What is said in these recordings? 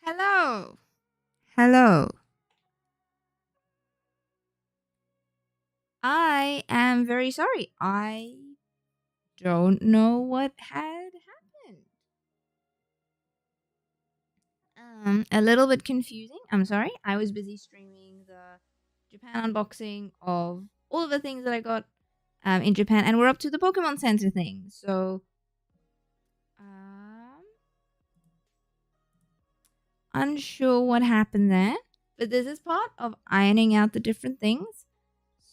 Hello. Hello. I am very sorry. I don't know what had happened. A little bit confusing. I'm sorry. I was busy streaming the Japan unboxing of all of the things that I got in Japan, and we're up to the Pokemon Center thing. So, um, unsure what happened there, but this is part of ironing out the different things.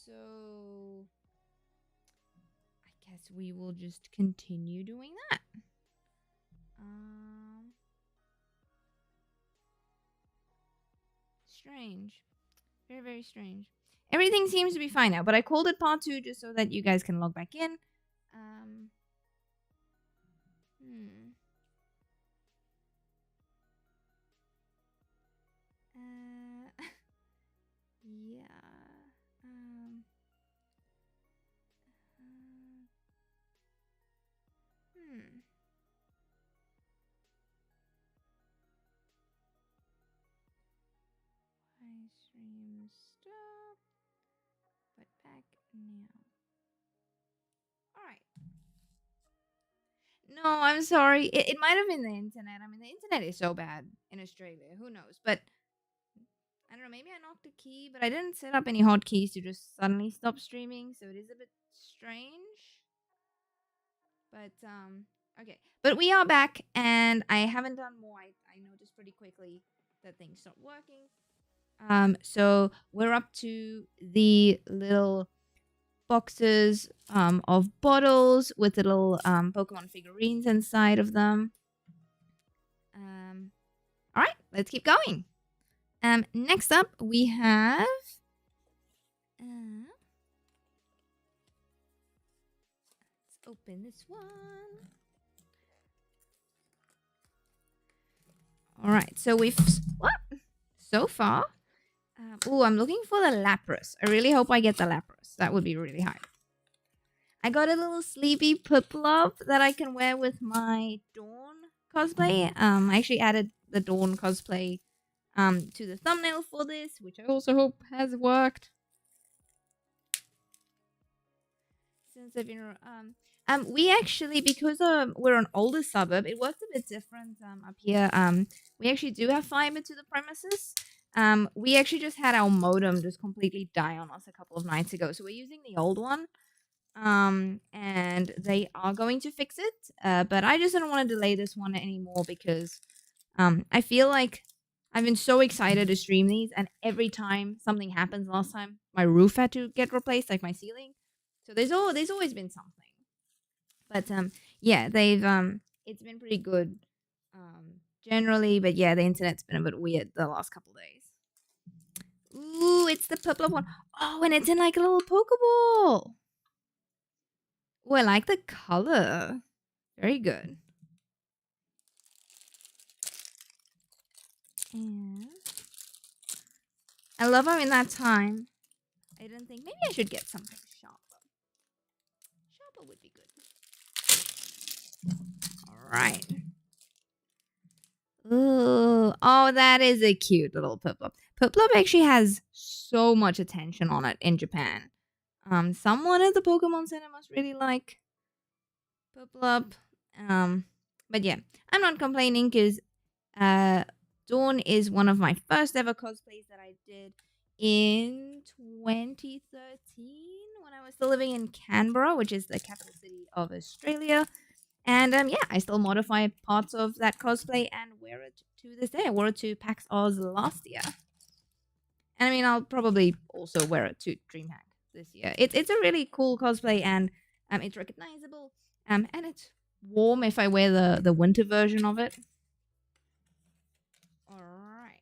So, I guess we will just continue doing that. Um, Strange. Very, very strange. Everything seems to be fine now, but I called it part 2 just so that you guys can log back in. Um, hmm. Yeah. Um, uh, hmm. My stream stop, but back now. All right. No, I'm sorry. It might have been the internet. I mean, the internet is so bad in Australia. Who knows? But I don't know. Maybe I knocked a key, but I didn't set up any hotkeys to just suddenly stop streaming. So it is a bit strange. But okay. But we are back, and I haven't done more. I noticed pretty quickly that things stopped working. So we're up to the little boxes of bottles with little Pokemon figurines inside of them. All right, let's keep going. Next up we have. Let's open this one. All right, so we've what so far. Oh, I'm looking for the Lapras. I really hope I get the Lapras. That would be really high. I got a little sleepy Piplup that I can wear with my Dawn cosplay. I actually added the Dawn cosplay to the thumbnail for this, which I also hope has worked. Since I've been we actually, because we're an older suburb, it works a bit different up here. We actually do have fiber to the premises. We actually just had our modem just completely die on us a couple of nights ago, so we're using the old one. And they are going to fix it. But I just don't want to delay this one anymore because I feel like I've been so excited to stream these, and every time something happens, last time my roof had to get replaced, like my ceiling. So there's always been something. But yeah, they've it's been pretty good generally, but yeah, the internet's been a bit weird the last couple days. Ooh, it's the purple one. Oh, and it's in like a little Pokeball. Oh, I like the color. Very good. And I love how in that time I didn't think maybe I should get something sharper. Sharper would be good. All right. Ooh, oh, that is a cute little Piplup. Piplup actually has so much attention on it in Japan. Someone at the Pokemon Center must really like Piplup. But yeah, I'm not complaining because Dawn is one of my first ever cosplays that I did in 2013 when I was still living in Canberra, which is the capital city of Australia. And yeah, I still modify parts of that cosplay and wear it to this day. I wore it to PAX Oz last year. And I mean, I'll probably also wear it to DreamHack this year. It's a really cool cosplay, and it's recognizable. And it's warm if I wear the winter version of it. All right.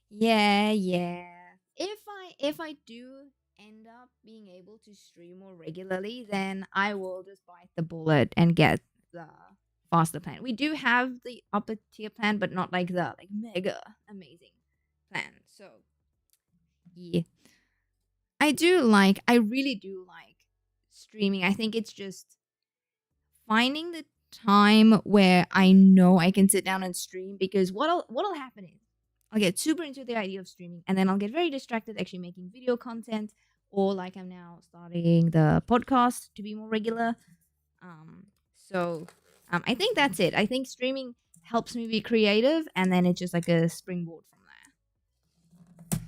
Yeah, yeah. If I do end up being able to stream more regularly, then I will just bite the bullet and get the faster plan. We do have the upper tier plan, but not like the mega amazing plan. So yeah. I really do like streaming. I think it's just finding the time where I know I can sit down and stream, because what'll happen is I'll get super into the idea of streaming, and then I'll get very distracted actually making video content, or like I'm now starting the podcast to be more regular. So I think that's it. I think streaming helps me be creative, and then it's just like a springboard from there.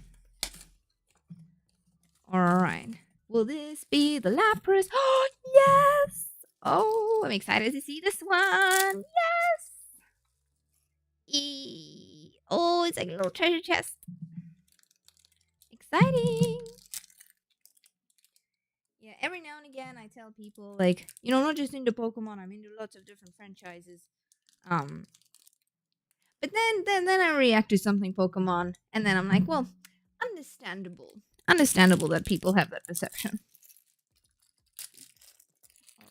All right. Will this be the Lapras? Oh, yes! Oh, I'm excited to see this one. Yes! Oh, it's like a little treasure chest. Exciting. Yeah, every now and again I tell people, like, not just into Pokemon, I'm into lots of different franchises. But then I react to something Pokemon, and then I'm like, well, understandable. Understandable that people have that perception.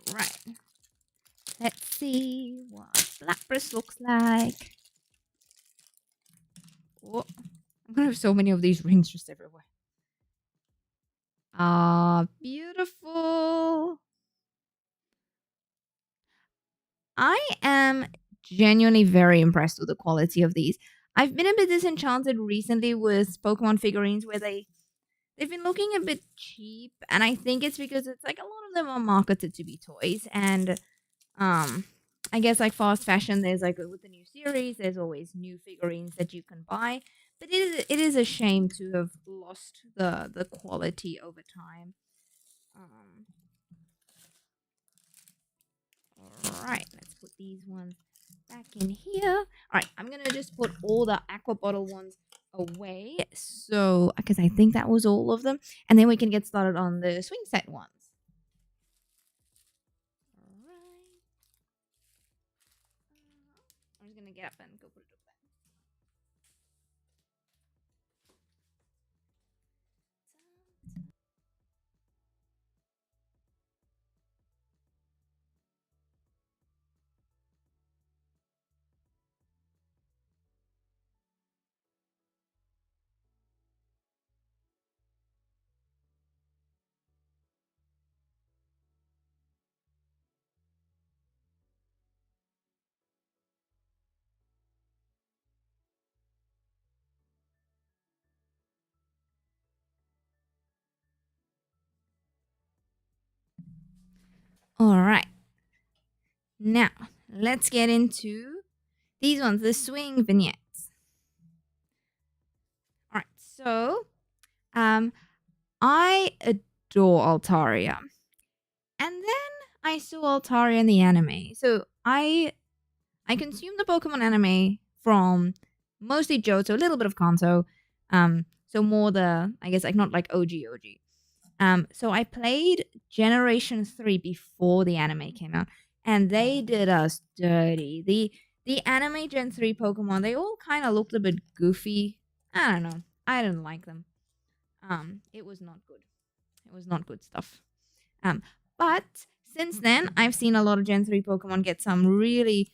All right. Let's see what Lapras looks like. Oh, I'm gonna have so many of these rings just everywhere. Ah, beautiful. I am genuinely very impressed with the quality of these. I've been a bit disenchanted recently with Pokemon figurines where they've been looking a bit cheap, and I think it's because it's like a lot of them are marketed to be toys, and I guess like fast fashion, there's like with the new series, there's always new figurines that you can buy, but it is a shame to have lost the quality over time. All right, let's put these ones back in here. All right, I'm gonna just put all the aqua bottle ones away, so because I think that was all of them, and then we can get started on the swing set ones. All right, I'm just gonna get up and go put it up there. All right, now let's get into these ones, the swing vignettes. All right, so I adore Altaria. And then I saw Altaria in the anime. So I consumed the Pokemon anime from mostly Johto, a little bit of Kanto. So more the, I guess, like not like OG. So I played Generation 3 before the anime came out, and they did us dirty. The anime Gen 3 Pokemon, they all kind of looked a bit goofy. I don't know. I didn't like them. It was not good. It was not good stuff. But since then, I've seen a lot of Gen 3 Pokemon get some really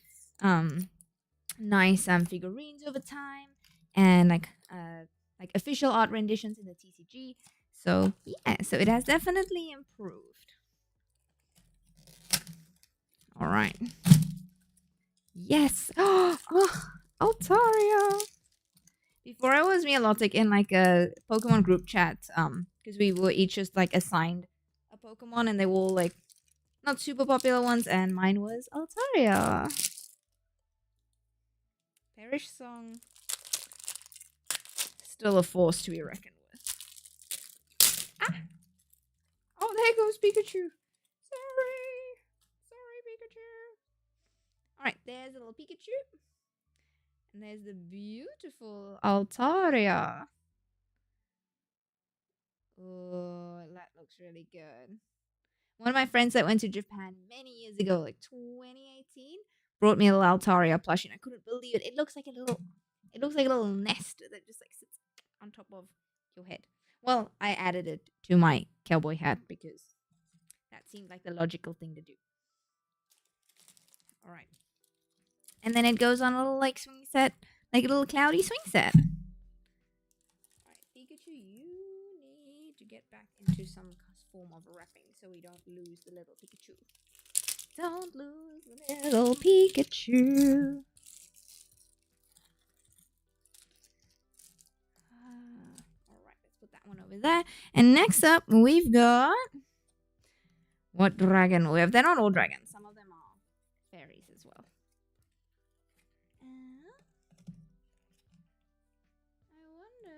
nice figurines over time, and like official art renditions in the TCG. So yeah, so it has definitely improved. All right. Yes. Oh, Altaria. Before I was Mialotic in like a Pokemon group chat, because we were each just like assigned a Pokemon, and they were all like not super popular ones, and mine was Altaria. Perish Song, still a force to be reckoned with. Ah! Oh, there goes Pikachu. Sorry, Pikachu. All right, there's a little Pikachu, and there's the beautiful Altaria. Oh, that looks really good. One of my friends that went to Japan many years ago, like 2018, brought me a little Altaria plushie, and I couldn't believe it. It looks like a little nest that just like sits on top of your head. Well, I added it to my cowboy hat because that seemed like the logical thing to do. All right. And then it goes on a little like swing set, like a little cloudy swing set. All right, Pikachu, you need to get back into some form of wrapping so we don't lose the little Pikachu. Don't lose little Pikachu. Alright, let's put that one over there. And next up, we've got... What dragon we have? They're not all dragons. Some of them are fairies as well. I wonder...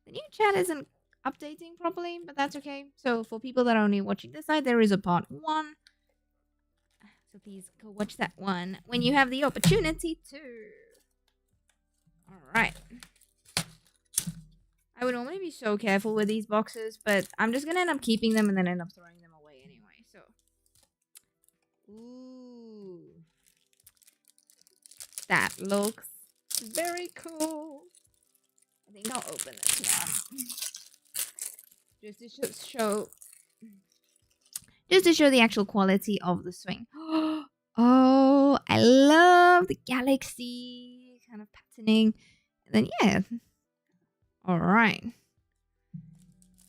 The new chat isn't updating properly, but that's okay. So for people that are only watching this side, there is a part 1. So please go watch that one when you have the opportunity to. Alright. I would normally be so careful with these boxes, but I'm just going to end up keeping them and then end up throwing them away anyway. So, ooh. That looks very cool. I think I'll open this one. Just to show the actual quality of the swing. Oh, I love the galaxy kind of patterning. And then, yeah. All right.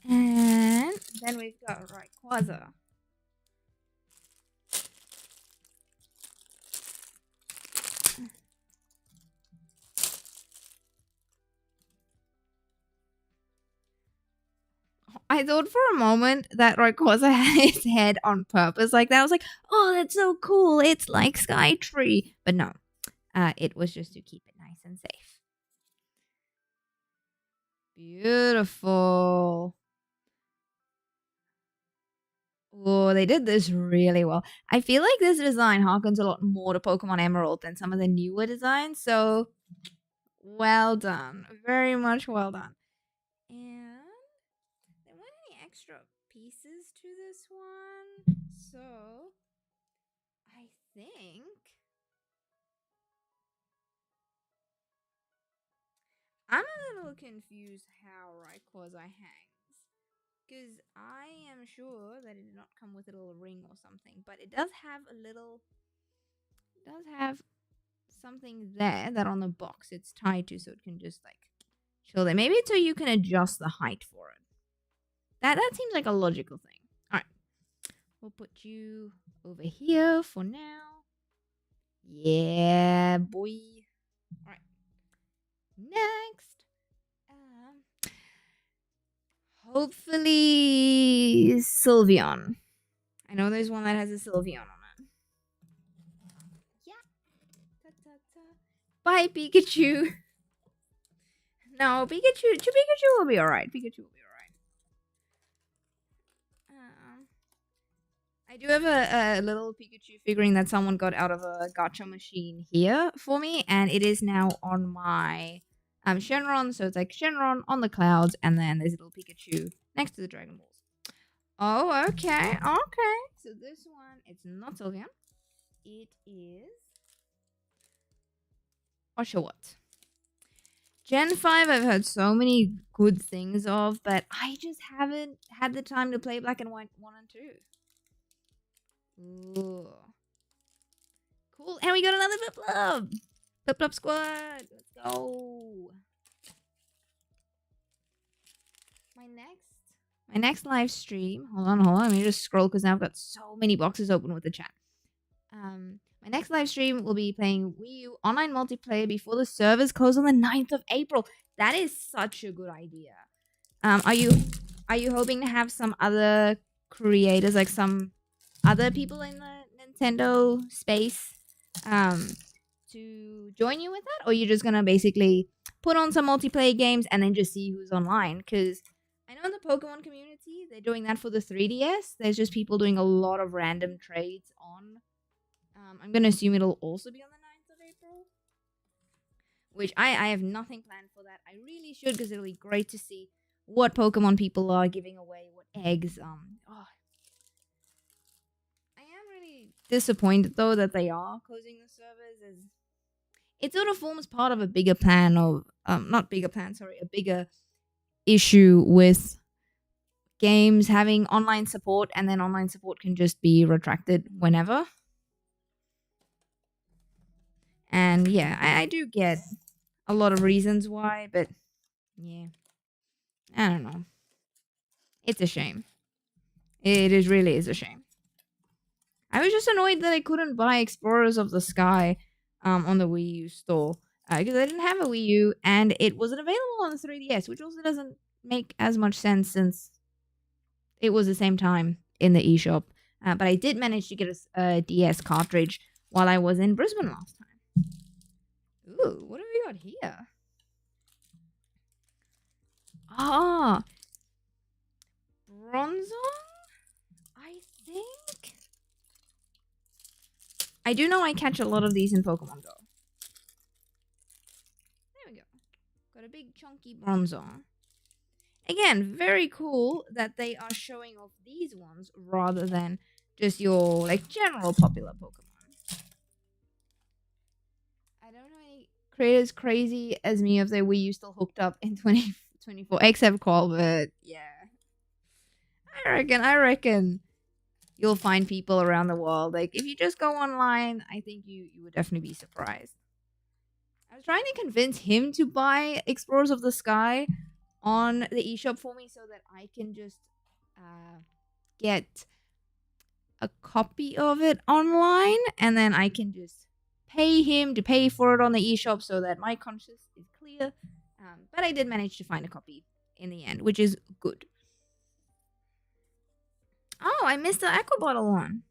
And then we've got Rayquaza. I thought for a moment that Rayquaza had his head on purpose like that. I was like, oh, that's so cool. It's like Skytree. But no, it was just to keep it nice and safe. Beautiful. Oh, they did this really well. I feel like this design harkens a lot more to Pokemon Emerald than some of the newer designs. So, well done. Very much well done. And there weren't any extra pieces to this one. So, I think I'm a little confused how Rayquaza hangs. Because I am sure that it did not come with a little ring or something. But it does have a little... It does have something there that on the box it's tied to, so it can just like chill there. Maybe it's so you can adjust the height for it. That seems like a logical thing. All right, we'll put you over here for now. Yeah, boy. All right. Next, hopefully Sylveon. I know there's one that has a Sylveon on it. Yeah. Bye, Pikachu. No, Pikachu will be alright. Pikachu will be alright. I do have a little Pikachu figurine that someone got out of a gacha machine here for me, and it is now on my Shenron. So it's like Shenron on the clouds, and then there's a little Pikachu next to the Dragon Balls. Oh, okay, okay. So this one, it's not Sylveon. It is Oshawott. Gen 5 I've heard so many good things of, but I just haven't had the time to play Black and White 1 and 2. Ooh. Cool. And we got another Piplup. Piplup squad. Let's go. My next live stream. Hold on. Let me just scroll because now I've got so many boxes open with the chat. My next live stream will be playing Wii U online multiplayer before the servers close on the 9th of April. That is such a good idea. Are you hoping to have some other creators, like some other people in the Nintendo space, to join you with that? Or you're just gonna basically put on some multiplayer games and then just see who's online? Because I know in the Pokemon community, they're doing that for the 3DS. There's just people doing a lot of random trades on. I'm going to assume it'll also be on the 9th of April. Which I have nothing planned for that. I really should, because it'll be great to see what Pokemon people are giving away, what eggs. I am really disappointed, though, that they are closing the servers. It sort of forms part of a bigger plan of... a bigger issue with games having online support, and then online support can just be retracted whenever. And yeah, I do get a lot of reasons why, but yeah, I don't know. It's a shame. It is really is a shame. I was just annoyed that I couldn't buy Explorers of the Sky on the Wii U store because I didn't have a Wii U and it wasn't available on the 3DS, which also doesn't make as much sense since it was the same time in the eShop. But I did manage to get a DS cartridge while I was in Brisbane last time. Ooh, what have we got here? Ah, Bronzong, I think. I do know I catch a lot of these in Pokemon Go. There we go. Got a big chunky Bronzong. Again, very cool that they are showing off these ones rather than just your like general popular Pokemon. I don't know any creators crazy as me if they were you still hooked up in 2024, except Qual, but yeah. I reckon you'll find people around the world. Like if you just go online, I think you would definitely be surprised. I was trying to convince him to buy Explorers of the Sky on the eShop for me so that I can just get a copy of it online and then I can just pay him to pay for it on the eShop so that my conscience is clear. But I did manage to find a copy in the end, which is good. Oh, I missed the Aqua Bottle one.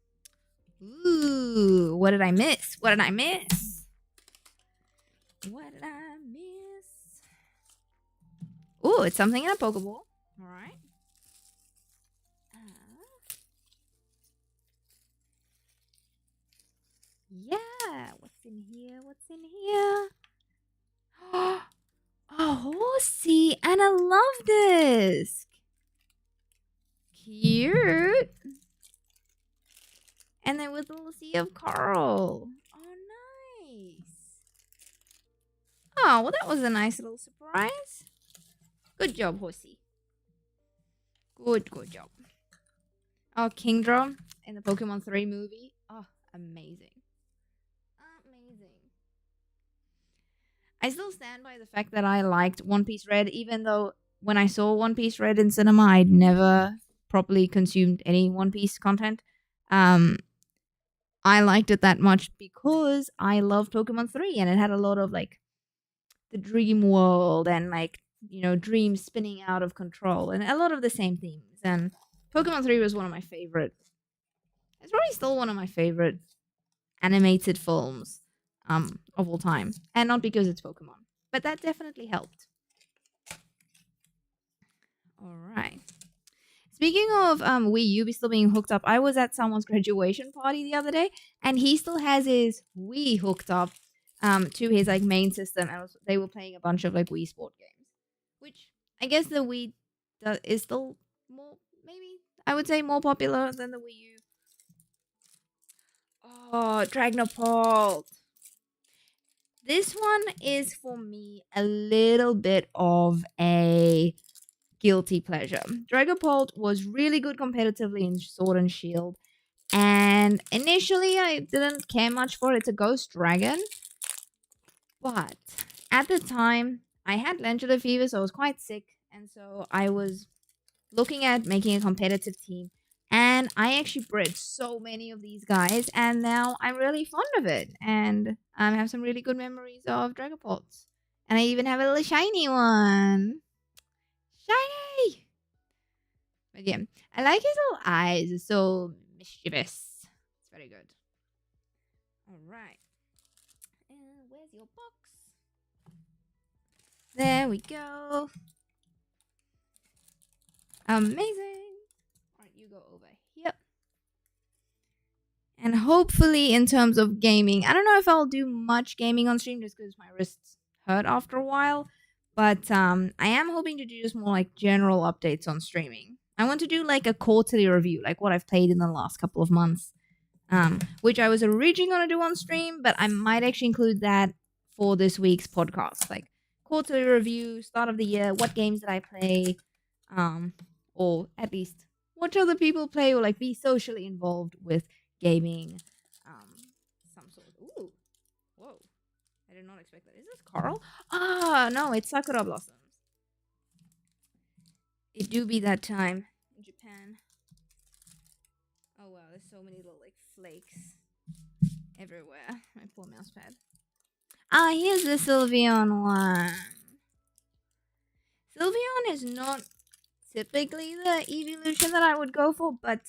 Ooh, what did I miss? What did I miss? What did I miss? Ooh, it's something in a Pokeball. All right. Yeah. What's in here? What's in here? A horsey and a love disc. Cute. And then with a little sea of coral. Oh, nice. Oh, well, that was a nice little surprise. Good job, horsey. Good job. Oh, Kingdra in the Pokemon 3 movie. Oh, amazing. Amazing. I still stand by the fact that I liked One Piece Red, even though when I saw One Piece Red in cinema, I'd never properly consumed any One Piece content. I liked it that much because I loved Pokemon 3 and it had a lot of like the dream world and like, you know, dreams spinning out of control and a lot of the same themes. And Pokemon 3 was one of my favorite. It's probably still one of my favorite animated films of all time. And not because it's Pokemon, but that definitely helped. All right. Speaking of Wii U still being hooked up, I was at someone's graduation party the other day, and he still has his Wii hooked up to his like main system, and they were playing a bunch of like Wii Sport games, which I guess the Wii is still more, maybe I would say more popular than the Wii U. Oh, Dragnapult. This one is for me a little bit of a guilty pleasure. Dragapult was really good competitively in Sword and Shield, and initially I didn't care much for it. It's a ghost dragon, but at the time I had glandular fever, so I was quite sick, and so I was looking at making a competitive team, and I actually bred so many of these guys, and now I'm really fond of it, and I have some really good memories of Dragapults, and I even have a little shiny one. Shiny! But yeah, I like his little eyes. It's so mischievous. It's very good. All right. And where's your box? There we go. Amazing. All right, you go over here. And hopefully, in terms of gaming, I don't know if I'll do much gaming on stream just because my wrists hurt after a while. But I am hoping to do just more like general updates on streaming. I want to do like a quarterly review, like what I've played in the last couple of months, which I was originally going to do on stream, but I might actually include that for this week's podcast. Like quarterly review, start of the year, what games did I play, or at least watch other people play, or like be socially involved with gaming, some sort. Ooh, whoa! I did not expect that. Is this Carl? Ah, no, it's Sakura Blossoms. It do be that time. in Japan. Oh wow, there's so many little like flakes everywhere. My poor mouse pad. Ah, here's the Sylveon one. Sylveon is not typically the evolution that I would go for, but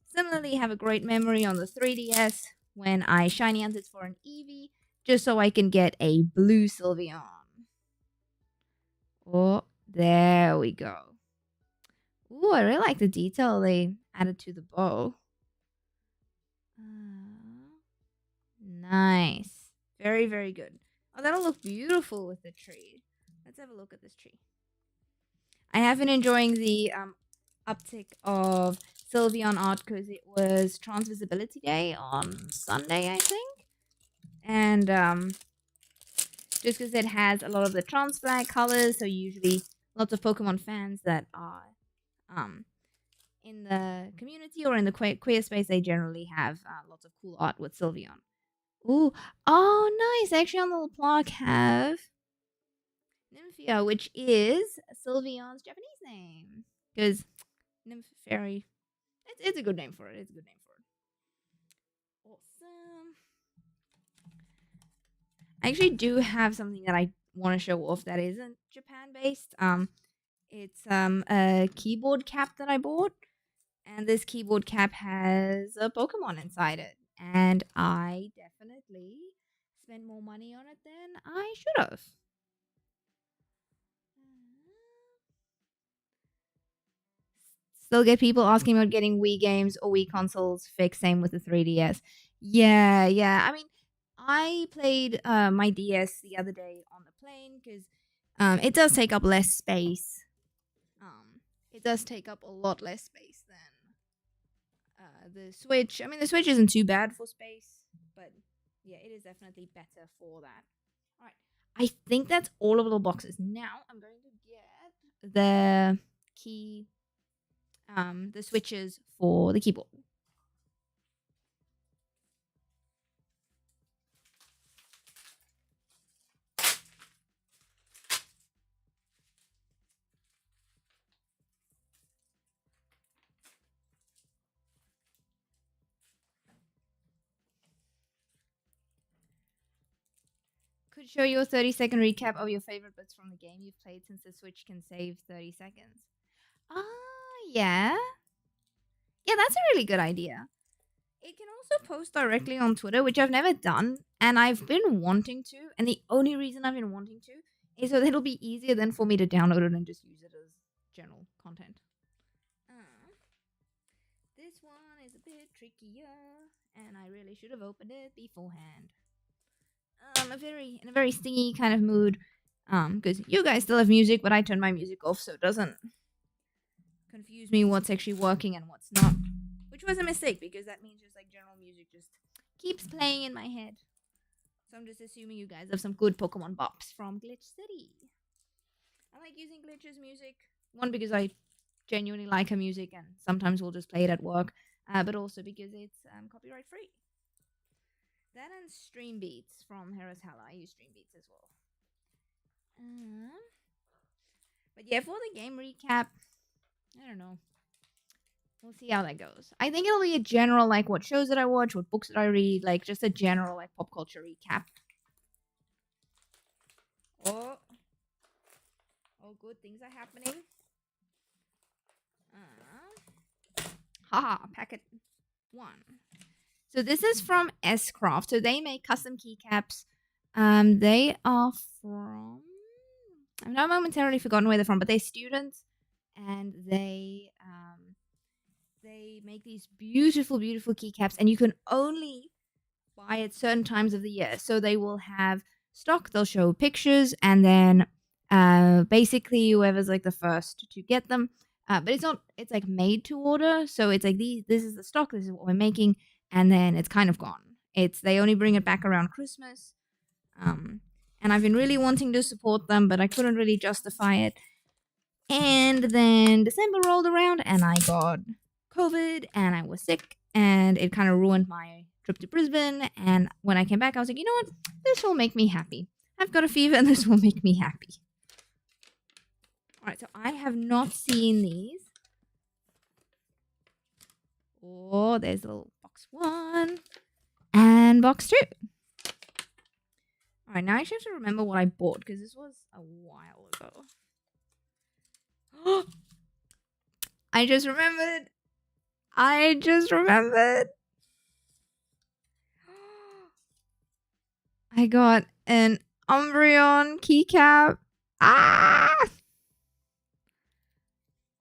similarly have a great memory on the 3DS when I shiny hunted for an Eevee, just so I can get a blue Sylveon. Oh, there we go. Ooh, I really like the detail they added to the bow. Nice. Very, very good. Oh, that'll look beautiful with the tree. Let's have a look at this tree. I have been enjoying the uptick of Sylveon art because it was Transvisibility Day on Sunday, I think. And just because it has a lot of the trans flag colors, so usually lots of Pokemon fans that are in the community or in the queer space, they generally have lots of cool art with Sylveon. Ooh, oh, nice. Actually, on the little plaque have Nymphia, which is Sylveon's Japanese name. Because Nymph Fairy, it's a good name for it. It's a good name for it. Awesome. I actually do have something that I want to show off that isn't Japan based. It's a keyboard cap that I bought, and this keyboard cap has a Pokemon inside it, and I definitely spent more money on it than I should have. Still get people asking about getting Wii games or Wii consoles fixed. Same with the 3DS. Yeah. I mean, I played my DS the other day on the plane because it does take up less space. It does take up a lot less space than the Switch. I mean, the Switch isn't too bad for space, but yeah, it is definitely better for that. All right, I think that's all of the boxes. Now I'm going to get the key, the switches for the keyboard. Could show you a 30-second recap of your favorite bits from the game you've played since the Switch can save 30 seconds. Yeah. Yeah, that's a really good idea. It can also post directly on Twitter, which I've never done, and I've been wanting to. And the only reason I've been wanting to is so that it'll be easier then for me to download it and just use it as general content. This one is a bit trickier, and I really should have opened it beforehand. In a very stingy kind of mood, because you guys still have music, but I turned my music off so it doesn't confuse me what's actually working and what's not. Which was a mistake because that means just like general music just keeps playing in my head. So I'm just assuming you guys have some good Pokemon bops from Glitch City. I like using Glitch's music. One, because I genuinely like her music and sometimes we'll just play it at work. But also because it's copyright free. That and Stream Beats from Harris Hella. I use Stream Beats as well. But yeah, for the game recap, I don't know. We'll see how that goes. I think it'll be a general, like, what shows did I watch, what books did I read, like, just a general, like, pop culture recap. Oh, good things are happening. Haha, packet 1. So this is from S-Craft. So they make custom keycaps. They are from... I've now momentarily forgotten where they're from, but they're students, and they make these beautiful, beautiful keycaps, and you can only buy at certain times of the year. So they will have stock, they'll show pictures, and then basically whoever's like the first to get them. But it's like made to order. So it's like this is the stock, this is what we're making, and then it's kind of gone. They only bring it back around Christmas. And I've been really wanting to support them, but I couldn't really justify it. And then December rolled around and I got COVID and I was sick and it kind of ruined my trip to Brisbane. And when I came back, I was like, you know what? This will make me happy. I've got a fever and this will make me happy. All right, so I have not seen these. Oh, there's a little box 1 and box 2. All right, now I actually have to remember what I bought because this was a while ago. I just remembered. I got an Umbreon keycap. Ah!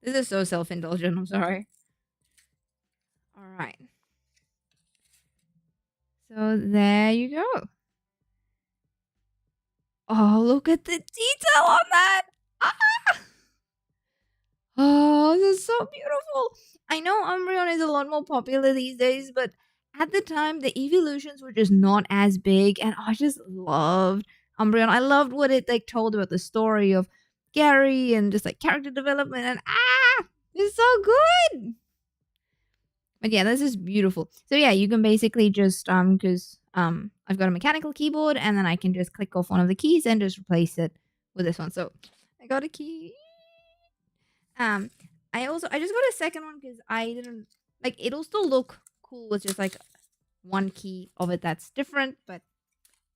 This is so self-indulgent. I'm sorry. All right. So there you go. Oh, look at the detail on that. Ah! Oh, this is so beautiful. I know Umbreon is a lot more popular these days, but at the time, the evolutions were just not as big, and I just loved Umbreon. I loved what it like told about the story of Gary and just like character development, and it's so good. But yeah, this is beautiful. So yeah, you can basically just because I've got a mechanical keyboard, and then I can just click off one of the keys and just replace it with this one. So I got a key. I just got a second one because I didn't like it'll still look cool with just like one key of it that's different, but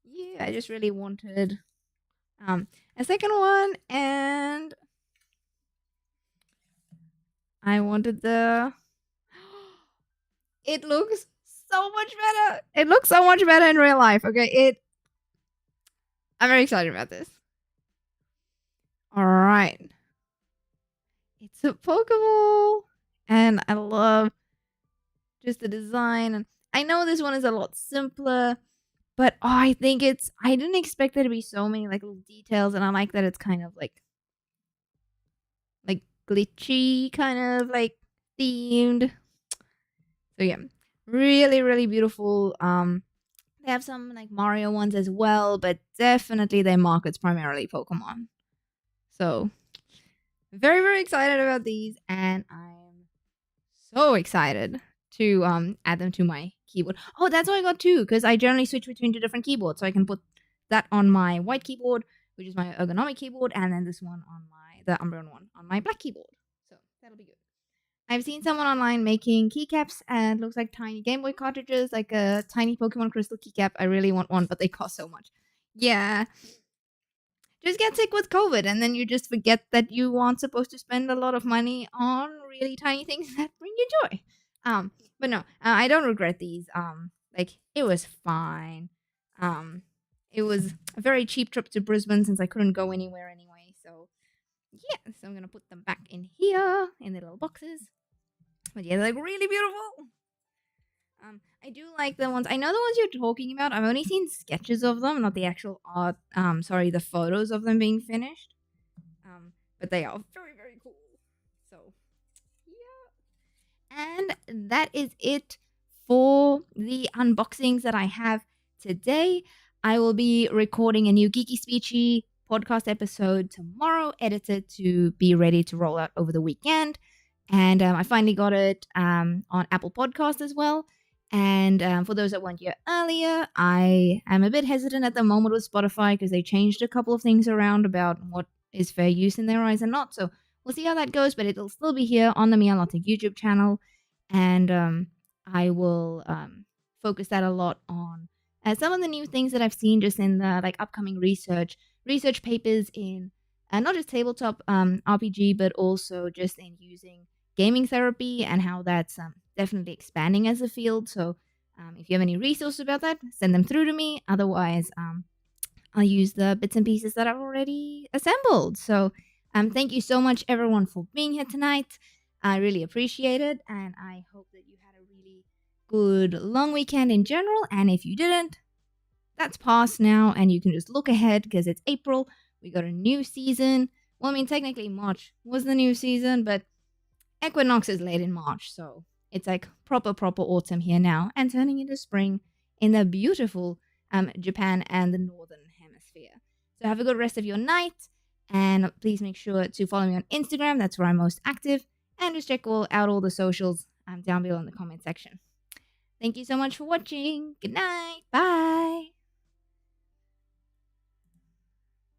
yeah, I just really wanted a second one, and I wanted the it looks so much better. It looks so much better in real life. Okay, I'm very excited about this. All right. It's a Pokeball, and I love just the design. And I know this one is a lot simpler, but I think I didn't expect there to be so many like little details, and I like that it's kind of like glitchy, kind of like themed. So yeah, really, really beautiful. They have some like Mario ones as well, but definitely their market's primarily Pokemon. So very, very excited about these, and I'm so excited to add them to my keyboard. Oh, that's why I got 2, because I generally switch between 2 different keyboards. So I can put that on my white keyboard, which is my ergonomic keyboard, and then this one on the Umbreon one on my black keyboard. So that'll be good. I've seen someone online making keycaps, and it looks like tiny Game Boy cartridges, like a tiny Pokemon Crystal keycap. I really want one, but they cost so much. Yeah. Just get sick with COVID, and then you just forget that you aren't supposed to spend a lot of money on really tiny things that bring you joy. But no, I don't regret these. Like it was fine. It was a very cheap trip to Brisbane since I couldn't go anywhere anyway. So yeah, so I'm gonna put them back in here in the little boxes. But yeah, they're like really beautiful. I do like the ones. I know the ones you're talking about. I've only seen sketches of them, not the actual art. Sorry, the photos of them being finished. But they are very, very cool. So, yeah. And that is it for the unboxings that I have today. I will be recording a new GeekySpeechie podcast episode tomorrow, edited to be ready to roll out over the weekend. And I finally got it on Apple Podcast as well. And for those that weren't here earlier, I am a bit hesitant at the moment with Spotify because they changed a couple of things around about what is fair use in their eyes and not. So we'll see how that goes, but it'll still be here on the Mialotic YouTube channel. And I will focus that a lot on some of the new things that I've seen just in the like upcoming research papers in not just tabletop RPG, but also just in using gaming therapy and how that's definitely expanding as a field. So if you have any resources about that, send them through to me. Otherwise, I'll use the bits and pieces that I've already assembled. So thank you so much, everyone, for being here tonight. I really appreciate it. And I hope that you had a really good long weekend in general. And if you didn't, that's past now. And you can just look ahead because it's April. We got a new season. Well, I mean, technically March was the new season, but Equinox is late in March, so it's like proper autumn here now and turning into spring in the beautiful Japan and the Northern Hemisphere. So have a good rest of your night, and please make sure to follow me on Instagram. That's where I'm most active, and just check out all the socials down below in the comment section. Thank you so much for watching. Good night. Bye.